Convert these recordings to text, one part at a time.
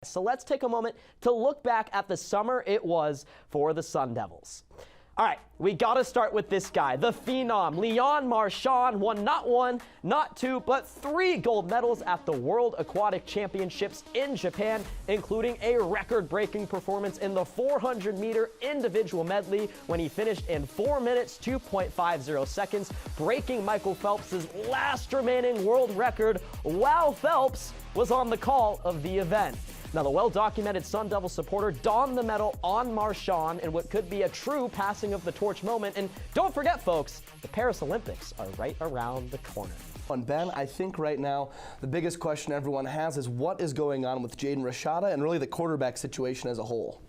So let's take a moment to look back at the summer it was for the Sun Devils. All right, we got to start with this guy, the phenom. Leon Marchand won not one, not two, but 3 gold medals at the World Aquatic Championships in Japan, including a record-breaking performance in the 400-meter individual medley when he finished in 4 minutes, 2.50 seconds, breaking Michael Phelps' last remaining world record while Phelps was on the call of the event. Now, the well-documented Sun Devil supporter donned the medal on Marchand in what could be a true passing of the torch moment. And don't forget, folks, the Paris Olympics are right around the corner. And Ben, I think right now the biggest question everyone has is what is going on with Jaden Rashada and really the quarterback situation as a whole?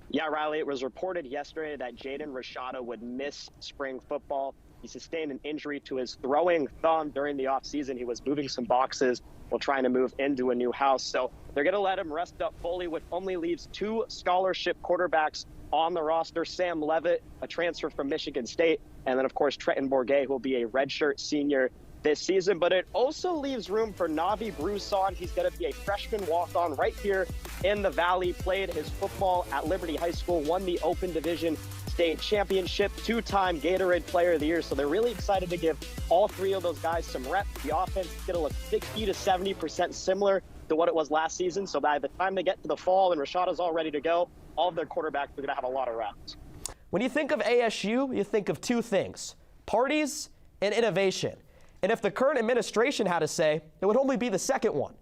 Yeah, Riley, it was reported yesterday that Jaden Rashada would miss spring football. He sustained an injury to his throwing thumb during the offseason. He was moving some boxes while trying to move into a new house. So they're going to let him rest up fully, which only leaves 2 scholarship quarterbacks on the roster. Sam Levitt, a transfer from Michigan State, and then, of course, Trenton Bourguet, who will be a redshirt senior this season. But it also leaves room for Navi Broussard. He's going to be a freshman walk-on right here in the Valley, played his football at Liberty High School, won the Open Division State Championship, 2-time Gatorade Player of the Year. So they're really excited to give all 3 of those guys some reps. The offense is going to look 60 to 70% similar to what it was last season. So by the time they get to the fall and Rashada's all ready to go, all of their quarterbacks are going to have a lot of reps. When you think of ASU, you think of 2 things: parties and innovation. And if the current administration had to say, it would only be the second one.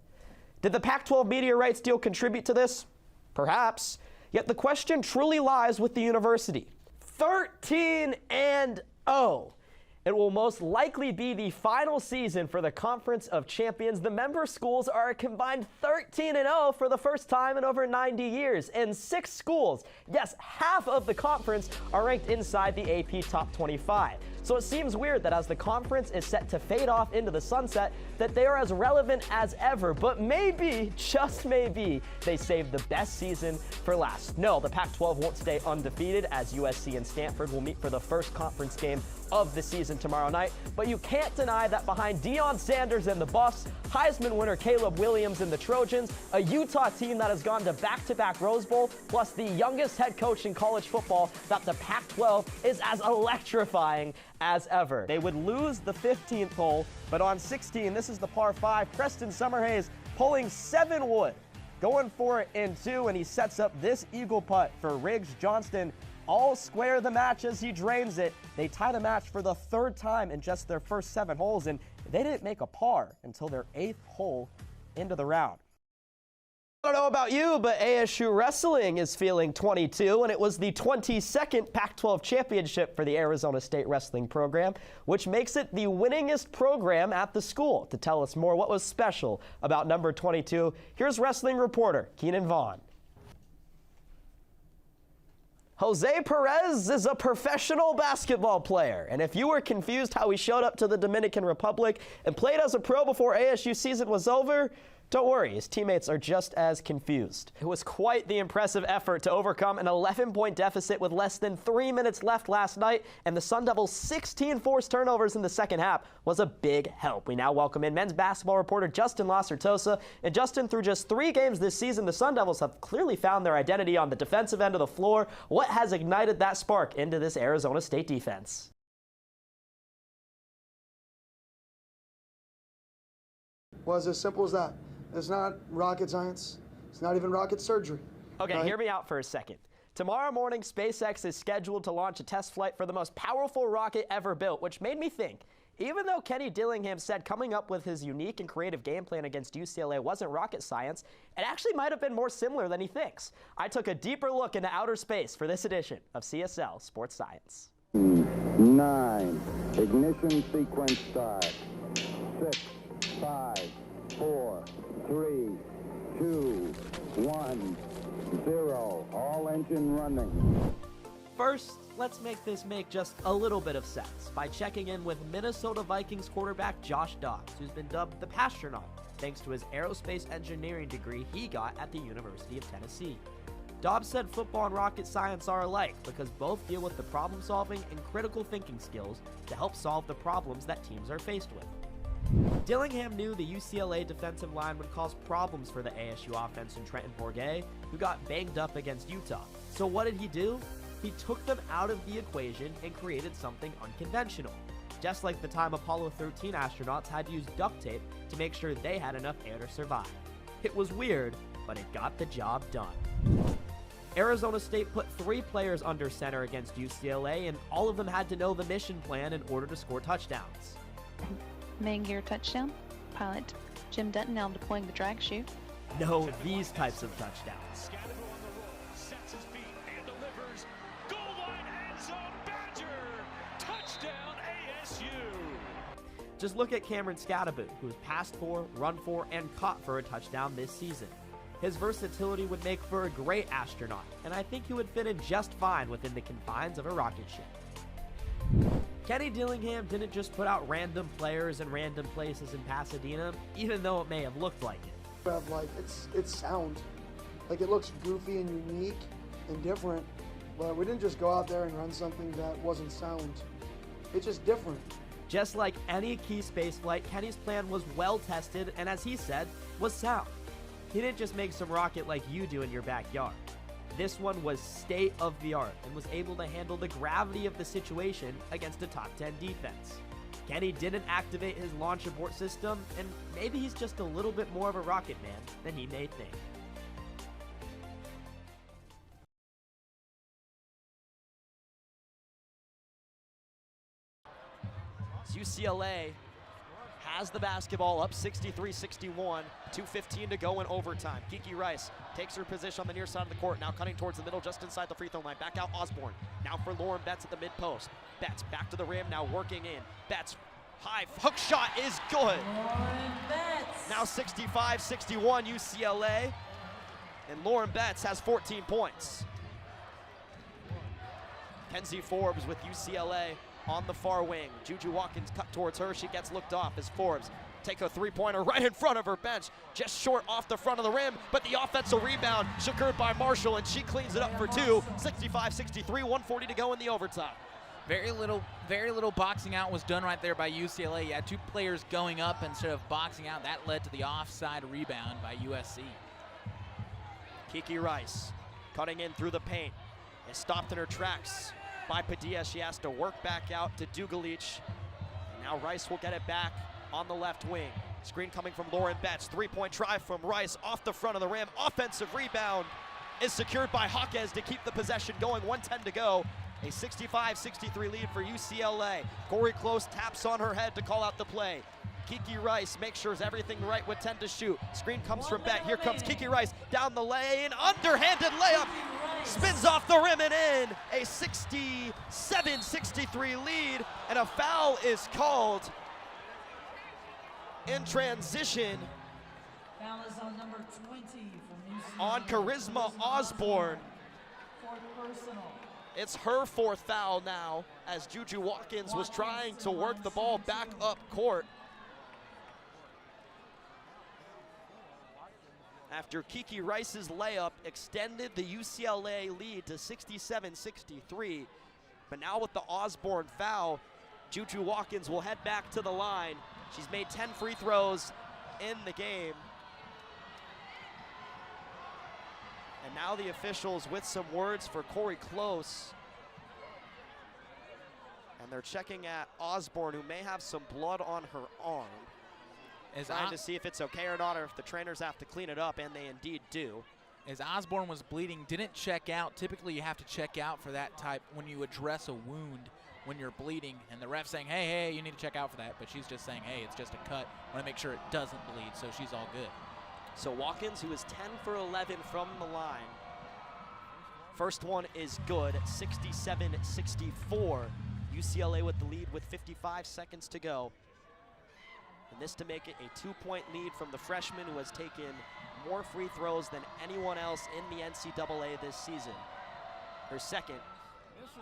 Did the Pac-12 media rights deal contribute to this? Perhaps. Yet the question truly lies with the university. 13-0. It will most likely be the final season for the Conference of Champions. The member schools are a combined 13-0 for the first time in over 90 years. And 6 schools, yes, half of the conference, are ranked inside the AP Top 25. So it seems weird that as the conference is set to fade off into the sunset, that they are as relevant as ever. But maybe, just maybe, they saved the best season for last. No, the Pac-12 won't stay undefeated, as USC and Stanford will meet for the first conference game of the season tomorrow night. But you can't deny that behind Deion Sanders and the Buffs, Heisman winner Caleb Williams and the Trojans, a Utah team that has gone to back-to-back Rose Bowl, plus the youngest head coach in college football, that the Pac-12 is as electrifying as ever. They would lose the 15th hole, but on 16, this is the par 5. Preston Summerhays pulling 7 wood, going for it in 2, and he sets up this eagle putt for Riggs Johnston. All square the match as he drains it. They tie the match for the 3rd time in just their first 7 holes, and they didn't make a par until their 8th hole into the round. I don't know about you, but ASU Wrestling is feeling 22, and it was the 22nd Pac-12 championship for the Arizona State Wrestling program, which makes it the winningest program at the school. To tell us more what was special about number 22, here's wrestling reporter Keenan Vaughn. Jose Parris is a professional basketball player, and if you were confused how he showed up to the Dominican Republic and played as a pro before ASU season was over, don't worry, his teammates are just as confused. It was quite the impressive effort to overcome an 11-point deficit with less than 3 minutes left last night, and the Sun Devils' 16 forced turnovers in the second half was a big help. We now welcome in men's basketball reporter Justin Lacertosa. And Justin, through just 3 games this season, the Sun Devils have clearly found their identity on the defensive end of the floor. What has ignited that spark into this Arizona State defense? Well, it's as simple as that. It's not rocket science. It's not even rocket surgery. Okay, right? Hear me out for a second. Tomorrow morning, SpaceX is scheduled to launch a test flight for the most powerful rocket ever built, which made me think, even though Kenny Dillingham said coming up with his unique and creative game plan against UCLA wasn't rocket science, it actually might have been more similar than he thinks. I took a deeper look into outer space for this edition of CSL Sports Science. 9, ignition sequence start. 6, 5, 4, 3, 2, 1, 0. All engine running. First, let's make this make just a little bit of sense by checking in with Minnesota Vikings quarterback Josh Dobbs, who's been dubbed the Pastronaut thanks to his aerospace engineering degree he got at the University of Tennessee. Dobbs said football and rocket science are alike because both deal with the problem-solving and critical thinking skills to help solve the problems that teams are faced with. Dillingham knew the UCLA defensive line would cause problems for the ASU offense in Trenton Bourget, who got banged up against Utah. So what did he do? He took them out of the equation and created something unconventional. Just like the time Apollo 13 astronauts had to use duct tape to make sure they had enough air to survive. It was weird, but it got the job done. Arizona State put 3 players under center against UCLA, and all of them had to know the mission plan in order to score touchdowns. Main gear touchdown. Pilot Jim Dutton now deploying the drag shoe. No, these types of touchdowns. Sets his feet and delivers. Goal line end zone Badger. Touchdown ASU. Just look at Cameron Scadaboo, who has passed for, run for, and caught for a touchdown this season. His versatility would make for a great astronaut, and I think he would fit in just fine within the confines of a rocket ship. Kenny Dillingham didn't just put out random players in random places in Pasadena, even though it may have looked like it. Like it's sound. Like it looks goofy and unique and different, but we didn't just go out there and run something that wasn't sound. It's just different. Just like any key space flight, Kenny's plan was well tested and, as he said, was sound. He didn't just make some rocket like you do in your backyard. This one was state of the art and was able to handle the gravity of the situation against a top 10 defense. Kenny didn't activate his launch abort system, and maybe he's just a little bit more of a rocket man than he may think. UCLA has the basketball up 63-61, 2:15 to go in overtime. Kiki Rice takes her position on the near side of the court, now cutting towards the middle just inside the free throw line. Back out Osborne, now for Lauren Betts at the mid post. Betts back to the rim, now working in. Betts, high hook shot is good. Now 65-61 UCLA, and Lauren Betts has 14 points. Kenzie Forbes with UCLA on the far wing. Juju Watkins cut towards her. She gets looked off as Forbes take a three-pointer right in front of her bench. Just short off the front of the rim, but the offensive rebound secured by Marshall, and she cleans it up for two. 65-63, 1:40 to go in the overtime. Very little boxing out was done right there by UCLA. You had 2 players going up instead of boxing out. That led to the offside rebound by USC. Kiki Rice cutting in through the paint is stopped in her tracks by Padilla. She has to work back out to Dugalich. And now Rice will get it back on the left wing. Screen coming from Lauren Betts. 3-point try from Rice off the front of the rim. Offensive rebound is secured by Jaquez to keep the possession going. 1:10 to go. A 65-63 lead for UCLA. Corey Close taps on her head to call out the play. Kiki Rice makes sure everything right with 10 to shoot. Screen comes from Beck. Here comes Kiki Rice down the lane. Underhanded layup. Spins off the rim and in. A 67-63 lead. And a foul is called in transition Foul is on number 20 from UCLA. on Charisma Osborne. Fourth personal. It's her 4th foul now, as Juju Watkins was trying to work the ball back up court. After Kiki Rice's layup extended the UCLA lead to 67-63. But now with the Osborne foul, Juju Watkins will head back to the line. She's made 10 free throws in the game. And now the officials with some words for Corey Close. And they're checking at Osborne, who may have some blood on her arm. Trying to see if it's okay or not, or if the trainers have to clean it up, and they indeed do. As Osborne was bleeding, didn't check out. Typically you have to check out for that type when you address a wound when you're bleeding, and the ref saying, hey, you need to check out for that, but she's just saying, hey, it's just a cut. Want to make sure it doesn't bleed, so she's all good. So Watkins, who is 10 for 11 from the line. First one is good, 67-64. UCLA with the lead with 55 seconds to go. And this to make it a 2-point lead from the freshman, who has taken more free throws than anyone else in the NCAA this season. Her second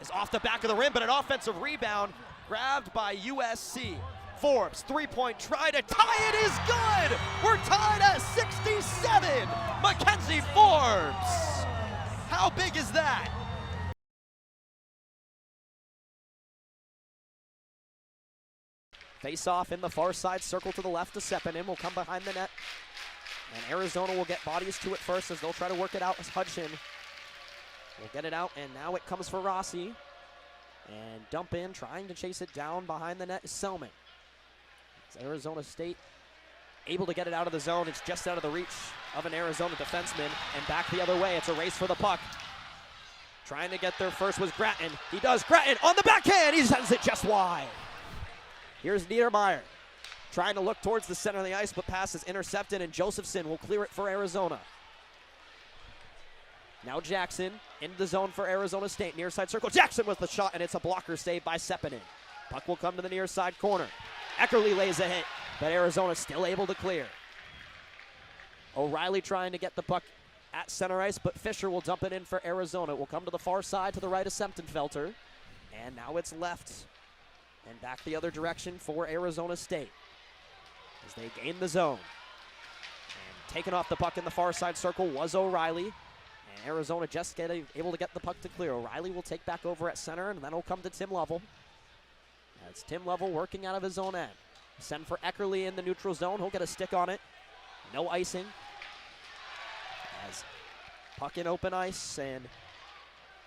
is off the back of the rim, but an offensive rebound grabbed by USC. Forbes, 3-point try to tie it is good! We're tied at 67! Mackenzie Forbes! How big is that? Face off in the far side circle to the left to Sepinen. Will come behind the net. And Arizona will get bodies to it first as they'll try to work it out as Hudson will get it out. And now it comes for Rossi. And dump in, trying to chase it down behind the net is Selman. It's Arizona State able to get it out of the zone. It's just out of the reach of an Arizona defenseman. And back the other way, it's a race for the puck. Trying to get there first was Gratton. He does. Gratton on the backhand. He sends it just wide. Here's Niedermeyer trying to look towards the center of the ice, but pass is intercepted, and Josephson will clear it for Arizona. Now Jackson into the zone for Arizona State. Near side circle. Jackson with the shot, and it's a blocker save by Sepinen. Puck will come to the near side corner. Eckerly lays a hit, but Arizona still able to clear. O'Reilly trying to get the puck at center ice, but Fisher will dump it in for Arizona. It will come to the far side to the right of Semptenfelter. And now it's left and back the other direction for Arizona State as they gain the zone. And taking off the puck in the far side circle was O'Reilly. And Arizona just able to get the puck to clear. O'Reilly will take back over at center, and then it'll come to Tim Lovell. That's Tim Lovell working out of his own end. Send for Eckerly in the neutral zone. He'll get a stick on it. No icing. As puck in open ice, and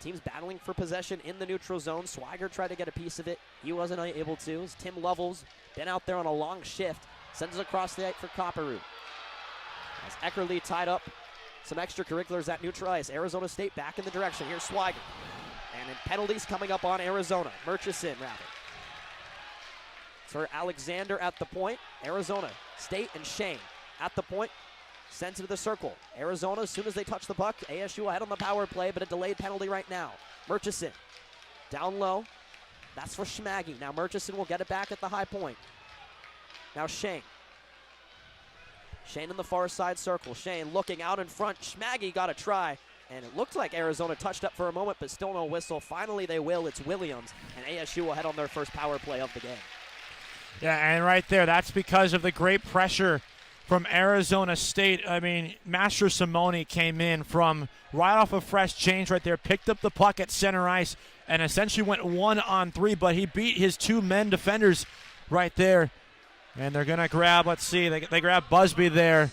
teams battling for possession in the neutral zone. Swigert tried to get a piece of it. He wasn't able to. As Tim Lovell's been out there on a long shift. Sends it across the ice for Copperroot. As Eckerly tied up some extracurriculars at neutral ice. Arizona State back in the direction. Here's Swigert. And then penalties coming up on Arizona. Murchison, rather. For Alexander at the point. Arizona State and Shane at the point. Sent into the circle. Arizona, as soon as they touch the puck, ASU ahead on the power play, but a delayed penalty right now. Murchison down low. That's for Schmaggy. Now Murchison will get it back at the high point. Now Shane. Shane in the far side circle. Shane looking out in front. Schmaggy got a try. And it looked like Arizona touched up for a moment, but still no whistle. Finally they will. It's Williams. And ASU will head on their first power play of the game. Yeah, and right there, that's because of the great pressure from Arizona State. I mean, Master Simone came in from right off a fresh change right there, picked up the puck at center ice, and essentially went 1-on-3, but he beat his two men defenders right there. And they're going to grab, let's see, they grab Busby there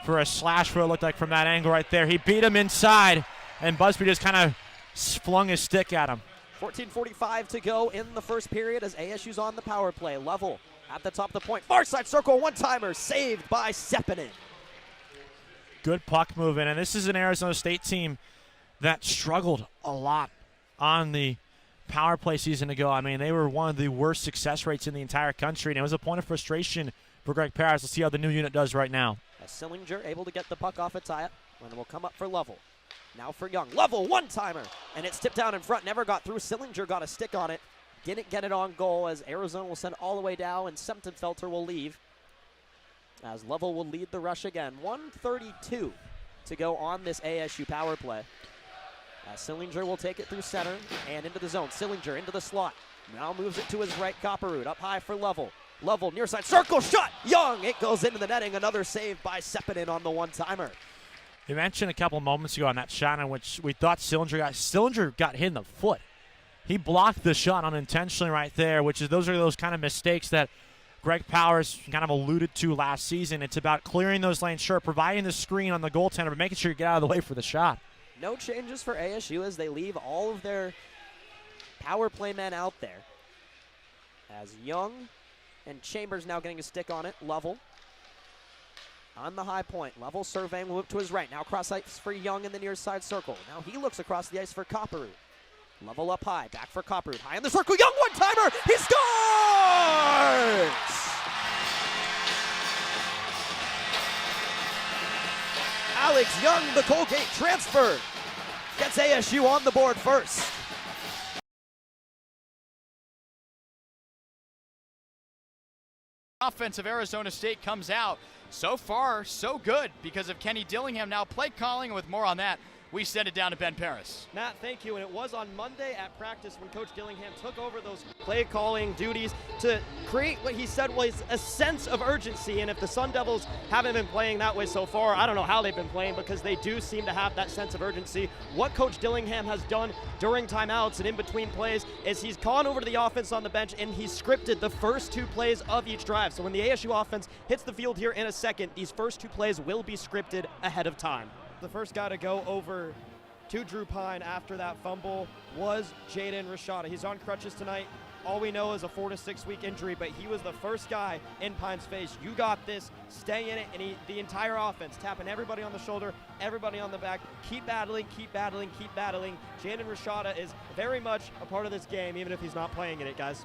for a slash for it looked like from that angle right there. He beat him inside, and Busby just kind of flung his stick at him. 14:45 to go in the first period as ASU's on the power play. Level at the top of the point. Far side circle, one-timer, saved by Sepinen. Good puck moving, and this is an Arizona State team that struggled a lot on the power play season ago. I mean, they were one of the worst success rates in the entire country, and it was a point of frustration for Greg Parris. Let's see how the new unit does right now. Sillinger able to get the puck off a tie-up, and it will come up for Lovell. Now for Young. Lovell, one-timer, and it's tipped down in front, never got through. Sillinger got a stick on it. Didn't get it on goal as Arizona will send all the way down, and Semptenfelter will leave as Lovell will lead the rush again. 1:32 to go on this ASU power play. Sillinger will take it through center and into the zone. Sillinger into the slot. Now moves it to his right. Copperroot up high for Lovell. Lovell near side circle shot. Young. It goes into the netting. Another save by Sepinen on the one-timer. You mentioned a couple moments ago on that shot in which we thought Sillinger got hit in the foot. He blocked the shot unintentionally right there, which is those are those kind of mistakes that Greg Powers kind of alluded to last season. It's about clearing those lanes, sure, providing the screen on the goaltender, but making sure you get out of the way for the shot. No changes for ASU as they leave all of their power play men out there. As Young and Chambers now getting a stick on it. Lovell on the high point. Lovell surveying, move to his right. Now cross ice for Young in the near side circle. Now he looks across the ice for Copperroot. Lovell up high, back for Copperroot. High in the circle, Young one-timer, he scores! Alex Young, the Colgate transfer, gets ASU on the board first. Offense of Arizona State comes out. So far, so good because of Kenny Dillingham now play calling, and with more on that we send it down to Ben Parris. Matt, thank you. And it was on Monday at practice when Coach Dillingham took over those play calling duties to create what he said was a sense of urgency. And if the Sun Devils haven't been playing that way so far, I don't know how they've been playing, because they do seem to have that sense of urgency. What Coach Dillingham has done during timeouts and in between plays is he's gone over to the offense on the bench and he's scripted the first 2 plays of each drive. So when the ASU offense hits the field here in a second, these first 2 plays will be scripted ahead of time. The first guy to go over to Drew Pine after that fumble was Jaden Rashada. He's on crutches tonight. All we know is a 4 to 6 week injury, but he was the first guy in Pine's face. You got this, stay in it, and the entire offense tapping everybody on the shoulder, everybody on the back. Keep battling, keep battling, keep battling. Jaden Rashada is very much a part of this game, even if he's not playing in it, guys.